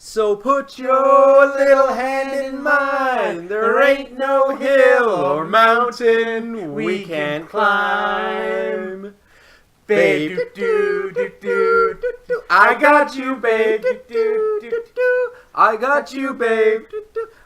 So put your little hand in mine. There ain't no hill or mountain we can't climb. Babe, do. I got you, babe. Do. I got you, babe.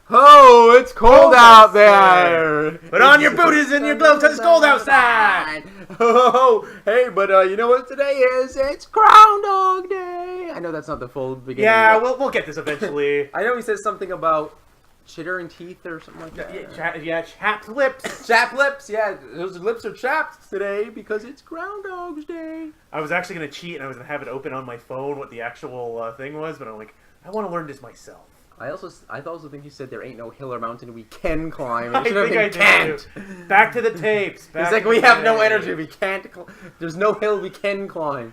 Oh, it's cold out there. Put on your booties and your gloves because it's cold outside. Oh, hey, but you know what today is? It's Groundhog Day. I know that's not the full beginning. Yeah, we'll get this eventually. I know he says something about chittering teeth or something like that. Yeah, chapped lips. Chapped lips, yeah. Those lips are chapped today because it's Groundhog's Day. I was actually going to cheat and I was going to have it open on my phone what the actual thing was, but I'm like, I want to learn this myself. I also think you said there ain't no hill or mountain we can climb. I think I can't. Back to the tapes. It's like we have no energy. We can't. There's no hill we can climb.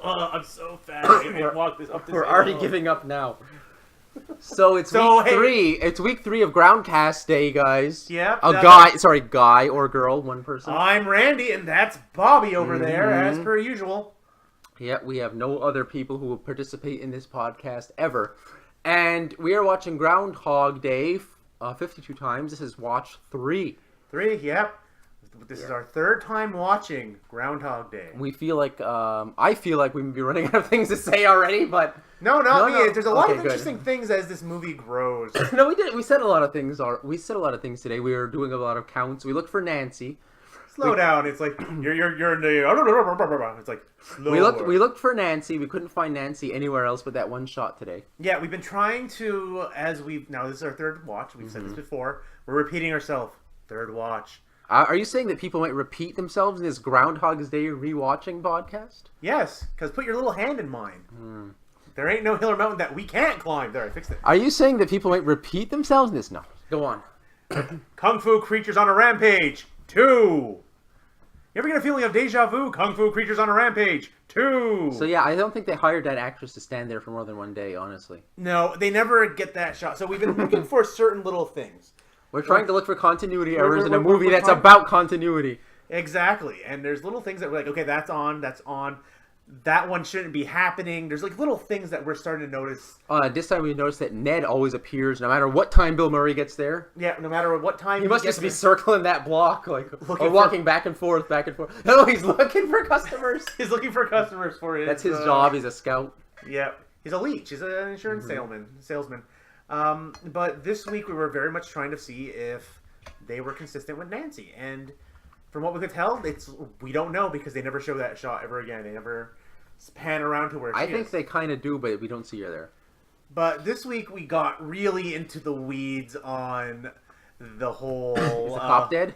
I'm so fat. I can't walk this up this We're hill. already giving up now. So it's week 3. It's week 3 of Groundcast Day, guys. Yep. Guy or girl, one person. I'm Randy, and that's Bobby over there, as per usual. Yeah, we have no other people who will participate in this podcast ever. And we are watching Groundhog Day 52 times. This is watch 3. 3, yep. This is our 3rd time watching Groundhog Day. We feel like, I feel like we may be running out of things to say already, but... No, not me. No. There's a lot of interesting things as this movie grows. No, we did. We said a lot of things. We said a lot of things today. We were doing a lot of counts. We looked for Nancy. Slow down. It's like you're in the. It's like slower. We looked for Nancy. We couldn't find Nancy anywhere else but that one shot today. Yeah, we've been trying to now this is our 3rd watch. We've said this before. We're repeating ourselves. 3rd watch. Are you saying that people might repeat themselves in this Groundhog's Day rewatching podcast? Yes, because put your little hand in mine. There ain't no hill or mountain that we can't climb. There, I fixed it. Are you saying that people might repeat themselves in this? No. Go on. Kung Fu Creatures on a Rampage 2. You ever get a feeling of deja vu? Kung Fu Creatures on a Rampage 2. So yeah, I don't think they hired that actress to stand there for more than one day, honestly. No, they never get that shot. So we've been looking for certain little things. We're trying to look for continuity errors in a movie that's about continuity. Exactly. And there's little things that we're like, okay, that's on. That one shouldn't be happening. There's like little things that we're starting to notice. This time we noticed that Ned always appears no matter what time Bill Murray gets there. Yeah, no matter what time he must just be circling that block, or walking back and forth. No, he's looking for customers. He's looking for customers for it. That's his job. He's a scout. Yeah, he's a leech. He's an insurance salesman. But this week we were very much trying to see if they were consistent with Nancy, and from what we could tell, we don't know because they never show that shot ever again. They never pan around to where she is. I think they kind of do, but we don't see her there. But this week we got really into the weeds on the whole. Is the cop dead?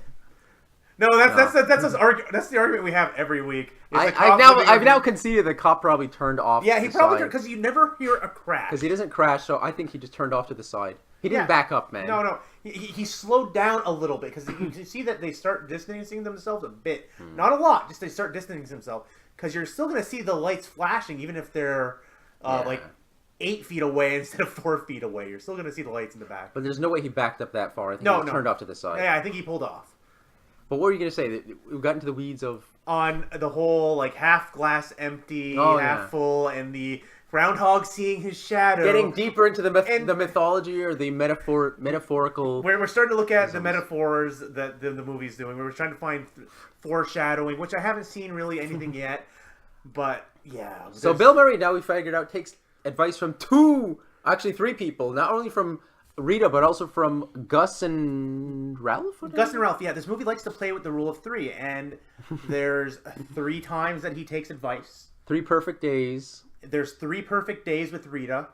No, that's the argument we have every week. I've now conceded the cop probably turned off. Yeah, he probably turned because you never hear a crash. Because he doesn't crash, so I think he just turned off to the side. He didn't back up, man. No. He slowed down a little bit because you can see that they start distancing themselves a bit. Not a lot, just they start distancing themselves. Because you're still going to see the lights flashing even if they're like 8 feet away instead of 4 feet away. You're still going to see the lights in the back. But there's no way he backed up that far. I think he turned off to the side. Yeah, I think he pulled off. But what were you going to say? We got into the weeds of... On the whole, like, half glass empty, half full, and the groundhog seeing his shadow. Getting deeper into the mythology or the metaphorical... We're starting to look at the metaphors that the movie's doing. We're trying to find foreshadowing, which I haven't seen really anything yet. But, yeah. So Bill Murray, now we figured out, takes advice from 3 people. Not only from Rita, but also from Gus and Ralph? Gus and Ralph, yeah. This movie likes to play with the rule of 3, and there's 3 times that he takes advice. 3 perfect days. There's 3 perfect days with Rita.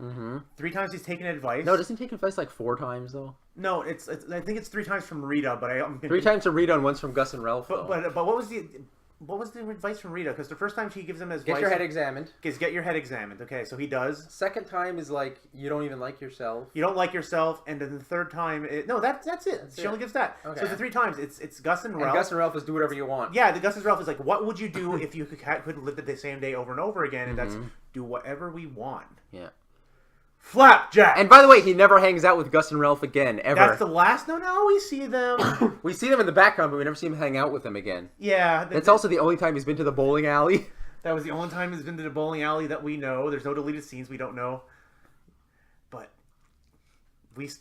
3 times he's taken advice. No, doesn't he take advice like 4 times, though? No, I think it's 3 times from Rita, but I'm... 3 times from Rita and once from Gus and Ralph, though. But what was the advice from Rita? Because the first time she gives him advice... Get your head examined. Get your head examined. Okay, so he does. Second time is like, you don't even like yourself. You don't like yourself. And then the 3rd time... that's it. She only gives that. Okay. So the 3 times, it's Gus and Ralph. And Gus and Ralph is do whatever you want. Yeah, the Gus and Ralph is like, what would you do if you could live the same day over and over again? And that's do whatever we want. Yeah. Flapjack! And by the way, he never hangs out with Gus and Ralph again, ever. That's the last... No, we see them. We see them in the background, but we never see him hang out with them again. Yeah. That's also the only time he's been to the bowling alley. That was the only time he's been to the bowling alley that we know. There's no deleted scenes we don't know.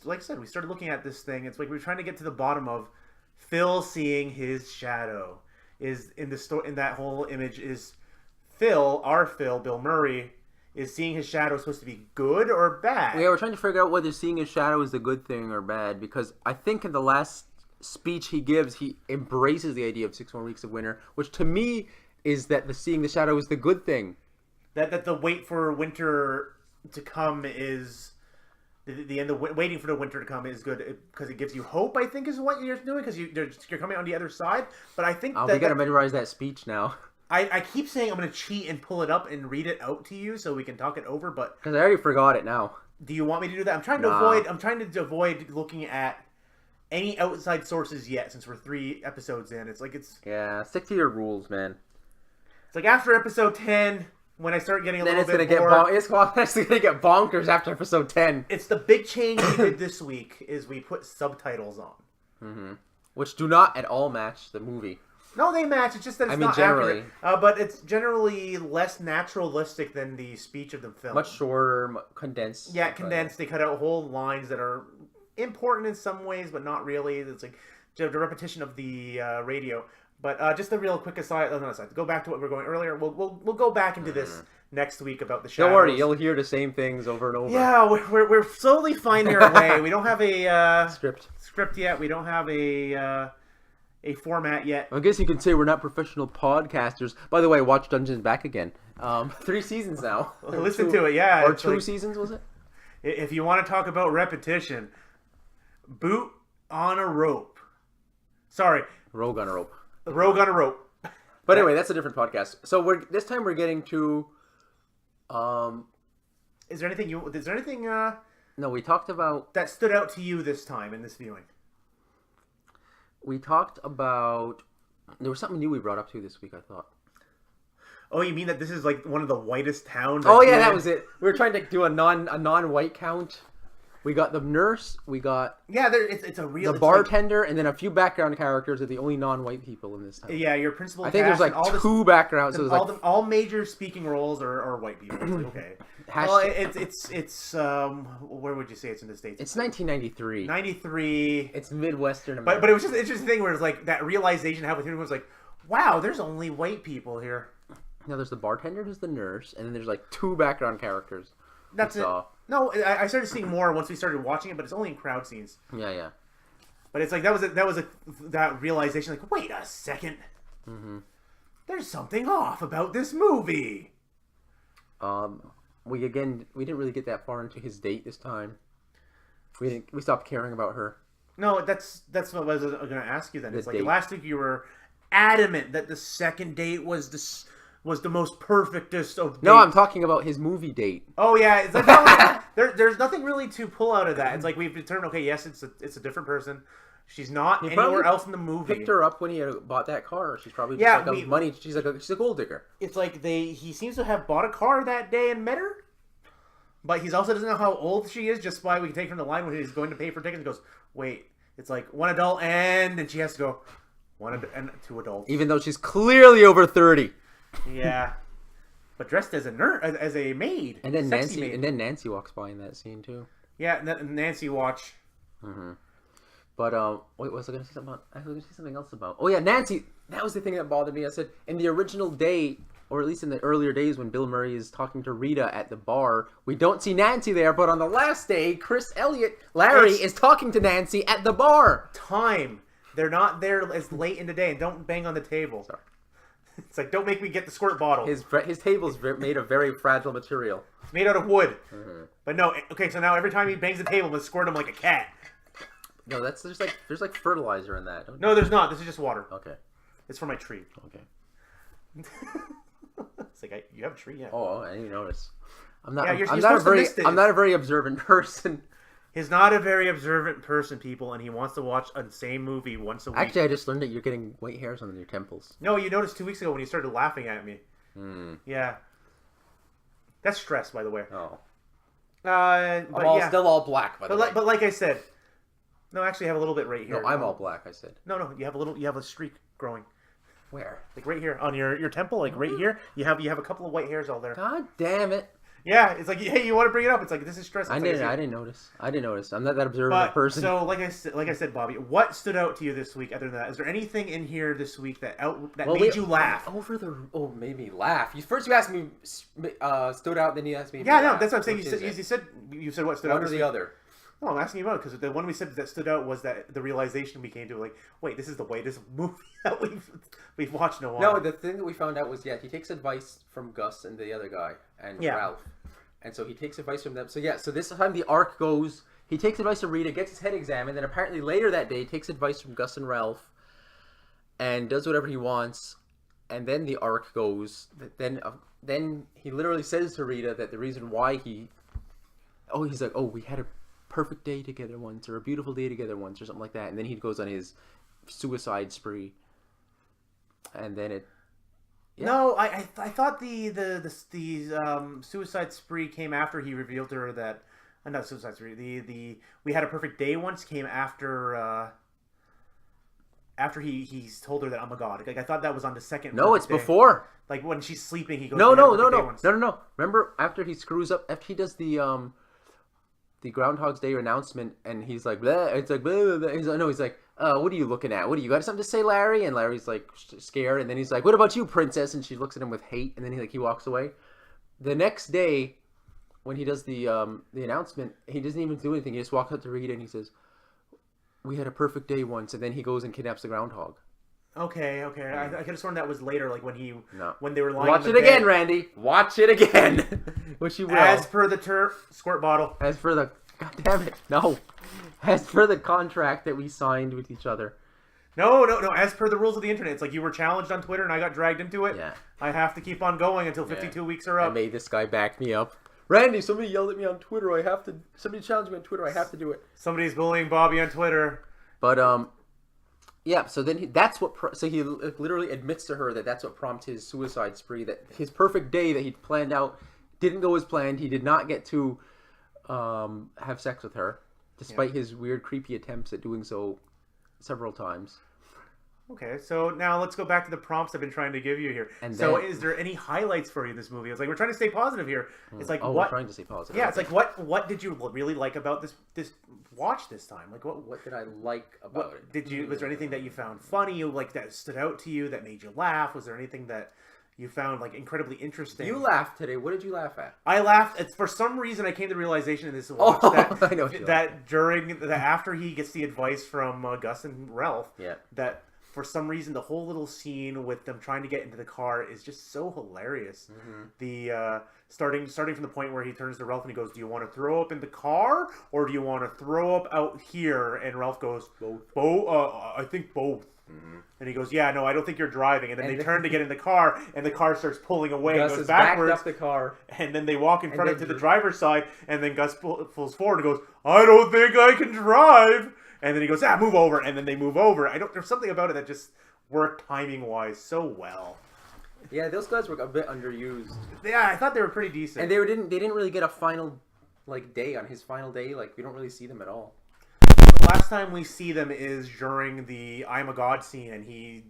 like I said, we started looking at this thing. It's like we're trying to get to the bottom of Phil seeing his shadow. Is in the story in that whole image is Phil, our Phil, Bill Murray, is seeing his shadow supposed to be good or bad? Yeah, we're trying to figure out whether seeing his shadow is a good thing or bad, because I think in the last speech he gives, he embraces the idea of 6 more weeks of winter, which to me is that the seeing the shadow is the good thing. That the wait for winter to come is the end of waiting for the winter to come is good because it gives you hope. I think is what you're doing because you're coming on the other side. But I think we gotta memorize that speech now. I keep saying I'm gonna cheat and pull it up and read it out to you so we can talk it over. But because I already forgot it now. Do you want me to do that? I'm trying to avoid looking at any outside sources yet since we're 3 episodes in. Yeah, stick to your rules, man. It's like after episode 10. When I start getting a little bit bored... It's going to get bonkers after episode 10. It's the big change we did this week is we put subtitles on. Mm-hmm. Which do not at all match the movie. No, they match. It's just that it's not generally. accurate. But it's generally less naturalistic than the speech of the film. Much shorter, condensed. Yeah, condensed. They cut out whole lines that are important in some ways, but not really. It's like the repetition of the radio. But just a real quick aside. To go back to what we were going earlier. We'll go back into this next week about the shadows. Don't worry, you'll hear the same things over and over. Yeah, we're slowly finding our way. We don't have a script yet. We don't have a format yet. I guess you can say we're not professional podcasters. By the way, watch Dungeons Back again. 3 seasons now. Listen to it, yeah. Or 2 seasons, was it? If you want to talk about repetition, boot on a rope. Sorry, Rogue on a rope. Rogue on a rope. But anyway, that's a different podcast. So this time we're getting to. Is there anything No, we talked about that stood out to you this time in this viewing. We talked about there was something new we brought up too this week. I thought. Oh, you mean that this is like one of the whitest towns? Oh yeah, that was it. We were trying to do a non-white count. We got the nurse. We got it's a real the bartender, and then a few background characters are the only non-white people in this town. Yeah, your principal. I think there's like two backgrounds. So all major speaking roles are white people. It's like, okay. Well, it's where would you say it's in the States? It's 1993. 93. It's Midwestern America. But it was just an interesting thing where it's like that realization happened. Everyone was like, "Wow, there's only white people here." No, there's the bartender, there's the nurse, and then there's like 2 background characters. That's it. No, I started seeing more once we started watching it, but it's only in crowd scenes. Yeah. But it's like that realization. Like, wait a second. Mm-hmm. There's something off about this movie. We didn't really get that far into his date this time. We stopped caring about her. No, that's what I was going to ask you then. It's like last week you were adamant that the second date was the most perfectest of dates. No, I'm talking about his movie date. Oh yeah, it's like, there's nothing really to pull out of that. It's like we've determined, okay, yes, it's a different person. She's not anywhere else in the movie. Picked her up when he had bought that car. She's probably just money. She's a gold digger. It's like he seems to have bought a car that day and met her, but he also doesn't know how old she is. Just by we can take from the line when he's going to pay for tickets, he goes, wait, it's like 1 adult and then she has to go 1 and 2 adults, even though she's clearly over 30. Yeah, but dressed as a maid. And then Nancy walks by in that scene too. Yeah, Nancy watch. Mm-hmm. But wait, was I going to say something about? I was going to say something else about. Oh yeah, Nancy. That was the thing that bothered me. I said in the original date, or at least in the earlier days when Bill Murray is talking to Rita at the bar, we don't see Nancy there. But on the last day, Larry is talking to Nancy at the bar. They're not there as late in the day, and don't bang on the table. Sorry. It's like, don't make me get the squirt bottle. His table's made of very fragile material. It's made out of wood. Mm-hmm. But no, okay, so now every time he bangs the table, let's squirt him like a cat. No, there's like fertilizer in that. No, there's not. This is just water. Okay. It's for my tree. Okay. It's like, you have a tree, yeah. Oh, I didn't even notice. I'm not a very observant person. He's not a very observant person, people, and he wants to watch the same movie once a week. Actually, I just learned that you're getting white hairs on your temples. No, you noticed 2 weeks ago when you started laughing at me. Yeah. That's stress, by the way. Oh. But still all black, by the way. But like I said, no, actually, I have a little bit right here. No, I'm all black, I said. No, you have a streak growing. Where? Like right here on your temple, like right here. You have a couple of white hairs all there. God damn it. Yeah, it's like, hey, you want to bring it up? It's like, this is stressful. I didn't notice. I'm not that observant But, person. so, like I said, Bobby, what stood out to you this week other than that? Is there anything in here this week that made you laugh? Made me laugh. First you asked me stood out, then you asked me. Yeah, no, that's what I'm saying. You said what stood out. One or the other. No, I'm asking you about because the one we said that stood out was that the realization we came to, like, wait, this is the latest movie that we've watched in a while. No, the thing that we found out was he takes advice from Gus and the other guy and Ralph. And so he takes advice from them. So so this time the arc goes, he takes advice from Rita, gets his head examined, then apparently later that day takes advice from Gus and Ralph and does whatever he wants. And then the arc goes, then he literally says to Rita that the reason why he's like, we had a perfect day together once, or a beautiful day together once, or something like that. And then he goes on his suicide spree. And then it... Yeah. No, I thought the suicide spree came after he revealed to her that not suicide spree. The we had a perfect day once came after he's told her that I'm a god. Like I thought that was on the second. No, it's day. Before. Like when she's sleeping, he goes. No. Remember after he screws up, after he does the Groundhog's Day announcement, and he's like, blah, it's like, blah, blah. He's like, what are you looking at? What do you got something to say, Larry? And Larry's like scared, and then he's like, what about you, princess? And she looks at him with hate, and then he walks away. The next day, when he does the announcement, he doesn't even do anything. He just walks up to Rita and he says, we had a perfect day once, and then he goes and kidnaps the groundhog. Okay. I could have sworn that was later, like when they were lying. Watch it again, Randy. Watch it again. Which you will. As per the squirt bottle. As for the God damn it, no. As per the contract that we signed with each other. No. As per the rules of the internet, it's like you were challenged on Twitter and I got dragged into it. Yeah. I have to keep on going until 52 weeks are up. I made this guy back me up. Randy, somebody yelled at me on Twitter. Somebody challenged me on Twitter. I have to do it. Somebody's bullying Bobby on Twitter. But yeah. So then he literally admits to her that that's what prompted his suicide spree. That his perfect day that he'd planned out didn't go as planned. He did not get to have sex with her, despite his weird, creepy attempts at doing so several times. Okay, so now let's go back to the prompts I've been trying to give you here. Is there any highlights for you in this movie? It's like we're trying to stay positive here. It's like we're trying to stay positive. Yeah, it's like what did you really like about this watch this time? Like what did I like about it? Was there anything that you found funny, like that stood out to you, that made you laugh? Was there anything that you found like incredibly interesting? You laughed today. What did you laugh at? I laughed. For some reason, I came to the realization in this watch that after he gets the advice from Gus and Ralph, that for some reason the whole little scene with them trying to get into the car is just so hilarious. Mm-hmm. The starting from the point where he turns to Ralph and he goes, "Do you want to throw up in the car or do you want to throw up out here?" And Ralph goes, "Both. I think both." Mm-hmm. And he goes, "Yeah, no, I don't think you're driving." And then they turn to get in the car, and the car starts pulling away Gus and goes is backwards. Backed up the car. And then they walk in front of to the driver's side, and then Gus pulls forward and goes, "I don't think I can drive." And then he goes, "Move over." And then they move over. There's something about it that just worked timing-wise so well. Yeah, those guys were a bit underused. Yeah, I thought they were pretty decent. And they didn't really get a final day on his final day. Like we don't really see them at all. The last time we see them is during the "I'm a God" scene, and he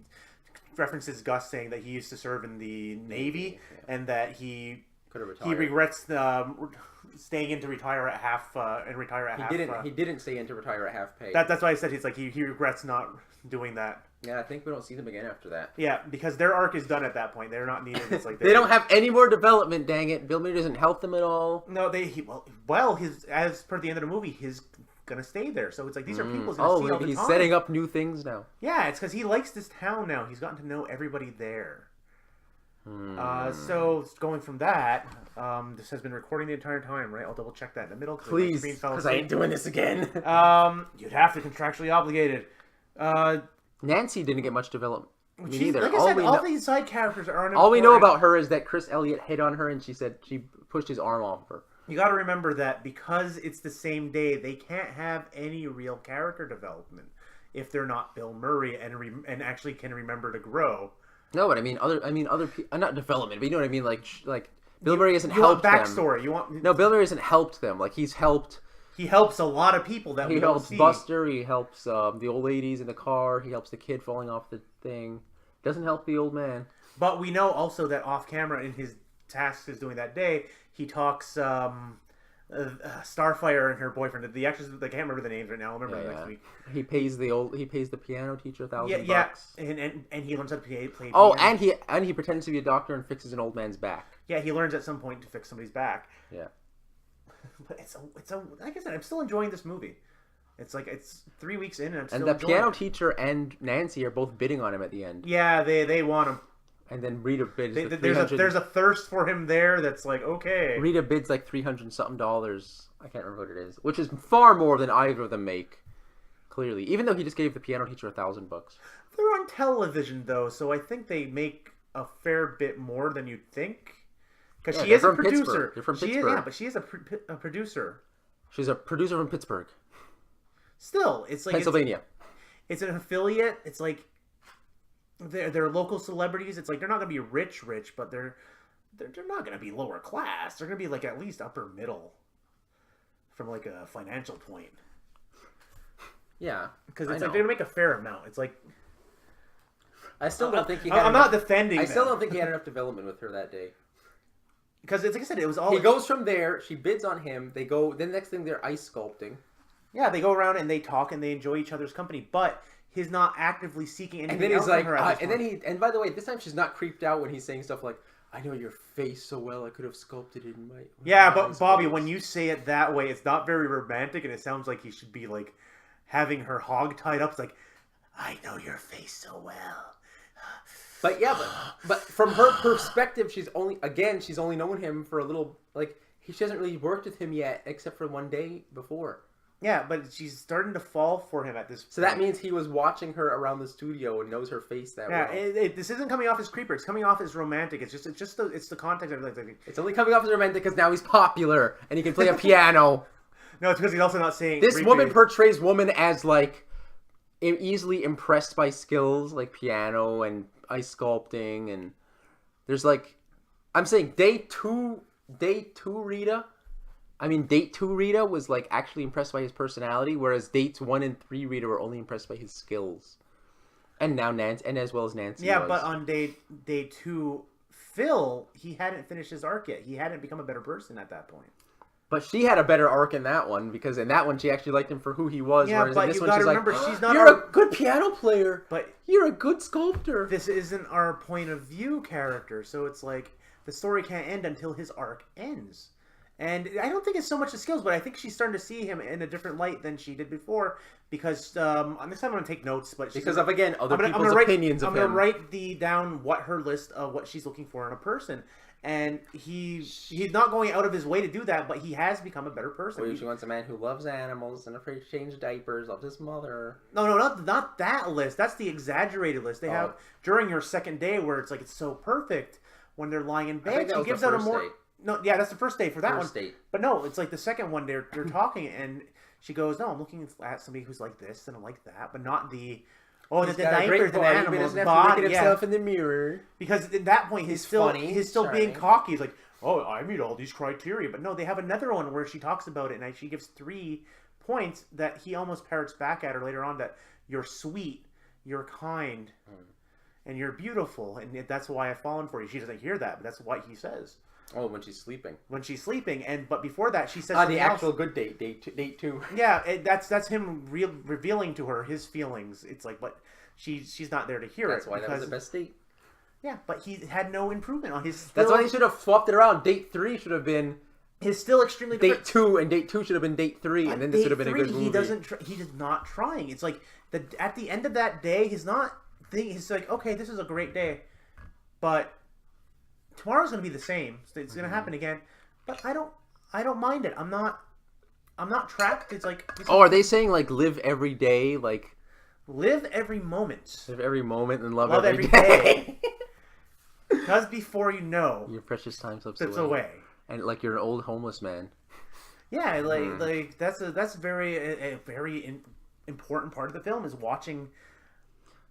references Gus saying that he used to serve in the Navy and that he regrets staying in to retire at half He didn't stay in to retire at half pay. That's why I said he regrets not doing that. Yeah, I think we don't see them again after that. Yeah, because their arc is done at that point. They're not needed. It's like they don't have any more development. Dang it, Bill Murray doesn't help them at all. No, as per the end of the movie, he's gonna stay there. So it's like these are people he's gonna see all the time. He's setting up new things now. Yeah, it's because he likes this town now. He's gotten to know everybody there. So going from that, this has been recording the entire time, right? I'll double check that in the middle. Please, because I ain't doing this again. You'd have to contractually obligated. Nancy didn't get much development. Me neither. Like I said, all these side characters are unimportant. All we know about her is that Chris Elliott hit on her and she said she pushed his arm off her. You got to remember that because it's the same day, they can't have any real character development if they're not Bill Murray and actually can remember to grow. No, but I mean other people, not development, but you know what I mean, like Bill Murray hasn't helped them. Backstory. Bill Murray hasn't helped them. Like he's helped. He helps a lot of people that we don't see. He helps Buster. He helps the old ladies in the car. He helps the kid falling off the thing. Doesn't help the old man. But we know also that off camera in his tasks he's doing that day, he talks Starfire and her boyfriend. The actress, I can't remember the names right now. I'll remember next week. He pays the piano teacher $1,000. Yeah, and he learns how to play piano. Oh, and he pretends to be a doctor and fixes an old man's back. Yeah, he learns at some point to fix somebody's back. Yeah. But it's like I said, I'm still enjoying this movie. It's 3 weeks in, and I'm still enjoying it. Piano teacher and Nancy are both bidding on him at the end. Yeah, they want him. And then Rita bids. There's a thirst for him there. That's like, okay. Rita bids like $300 something. I can't remember what it is, which is far more than either of them make. Clearly, even though he just gave the piano teacher $1,000. They're on television though, so I think they make a fair bit more than you'd think. Because she is a producer. They're from Pittsburgh. But she is a producer. She's a producer from Pittsburgh. Still, it's like Pennsylvania. It's an affiliate. It's like they're local celebrities. It's like they're not gonna be rich, but they're not gonna be lower class. They're gonna be like at least upper middle, from like a financial point. Yeah, because it's like they're gonna make a fair amount. It's like I still don't think he. I'm not defending. I still don't think he had enough development with her that day. Because it's like I said, it was all. He goes from there. She bids on him. They go. Then the next thing, they're ice sculpting. Yeah, they go around and they talk and they enjoy each other's company, but he's not actively seeking anything. And then he's else from like, her and by the way, this time she's not creeped out when he's saying stuff like, "I know your face so well, I could have sculpted it in my." Yeah, but Bobby, when you say it that way, it's not very romantic, and it sounds like he should be like having her hog tied up. It's like, I know your face so well. But yeah, but from her perspective, she's only known him for a little. Like she hasn't really worked with him yet, except for one day before. Yeah, but she's starting to fall for him at this point. So that means he was watching her around the studio and knows her face that well. Yeah, this isn't coming off as creeper. It's coming off as romantic. It's the context of it. It's only coming off as romantic because now he's popular and he can play a piano. No, it's because he's also not saying this creepy. woman portrays woman as like easily impressed by skills like piano and ice sculpting, and there's like I'm saying date two Rita was like actually impressed by his personality, whereas dates 1 and 3 Rita were only impressed by his skills. And now Nancy, and as well as Nancy. Yeah, was. But on day 2, Phil, he hadn't finished his arc yet. He hadn't become a better person at that point. But she had a better arc in that one, because in that one she actually liked him for who he was. Yeah, whereas but in this you one gotta she's remember, like, she's not. You're a good piano player, but you're a good sculptor. This isn't our point of view character, so it's like the story can't end until his arc ends. And I don't think it's so much the skills, but I think she's starting to see him in a different light than she did before. Because next time I'm going to take notes, but because of again other people's opinions of him. I'm going to write down what her list of what she's looking for in a person, and he's not going out of his way to do that, but he has become a better person. Well, she wants a man who loves animals and afraid to change diapers, loves his mother. No, not that list. That's the exaggerated list they have during your second day, where it's like it's so perfect when they're lying in bed. She gives out a more. Date. No, yeah, that's the first day for that first one. Date. But no, it's like the second one. They're talking, and she goes, "No, I'm looking at somebody who's like this and I'm like that, but not the the diapers and animals body." Look at himself in the mirror. Because at that point, he's still being cocky. He's like, "Oh, I meet all these criteria," but no, they have another one where she talks about it, and she gives 3 points that he almost parrots back at her later on. That you're sweet, you're kind, and you're beautiful, and that's why I've fallen for you. She doesn't hear that, but that's what he says. Oh, when she's sleeping. But before that, she says the actual good date, date 2. Yeah, that's him revealing to her his feelings. It's like, but she's not there to hear That's why that was the best date. Yeah, but he had no improvement on his. That's why he should have swapped it around. Date 3 should have been his still extremely date 2, and date 2 should have been date 3, and then this should have been a good movie. He's not trying. It's like at the end of that day, he's not thinking. He's like, okay, this is a great day, but tomorrow's going to be the same. It's going to happen again, but I don't mind it. I'm not trapped. It's like are they saying like live every day, like live every moment, and love every day? Because before you know, your precious time slips away, and like you're an old homeless man. Yeah, like that's a very important part of the film is watching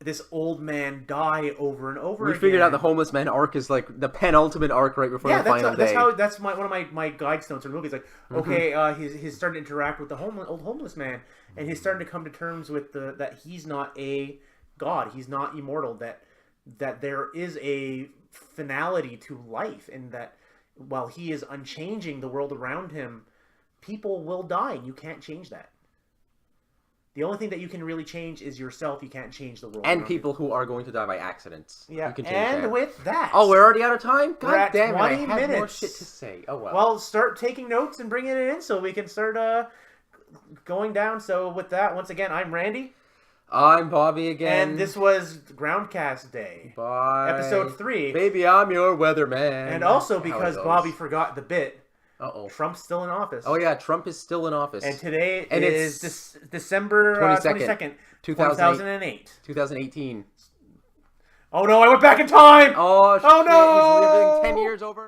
this old man die over and over again. We figured out the homeless man arc is like the penultimate arc right before the final day. That's one of my guide notes in the movie. It's like, okay, he's starting to interact with the old homeless man, and he's starting to come to terms with that he's not a god, he's not immortal, that there is a finality to life, and that while he is unchanging the world around him, people will die, and you can't change that. The only thing that you can really change is yourself. You can't change the world. And people who are going to die by accidents. Yeah, you can change and that. with that... Oh, we're already out of time? We're at God damn it, 20 I had minutes. more shit to say. Oh, well. Well, start taking notes and bringing it in so we can start going down. So with that, once again, I'm Randy. I'm Bobby again. And this was Groundcast Day. Bye. Episode 3. Baby, I'm your weatherman. And also because Bobby forgot the bit, Trump's still in office. Oh, yeah, Trump is still in office. And today is December 22nd, 2008. 2018. Oh, no, I went back in time! Oh, shit. Oh, no! He's living 10 years over and over.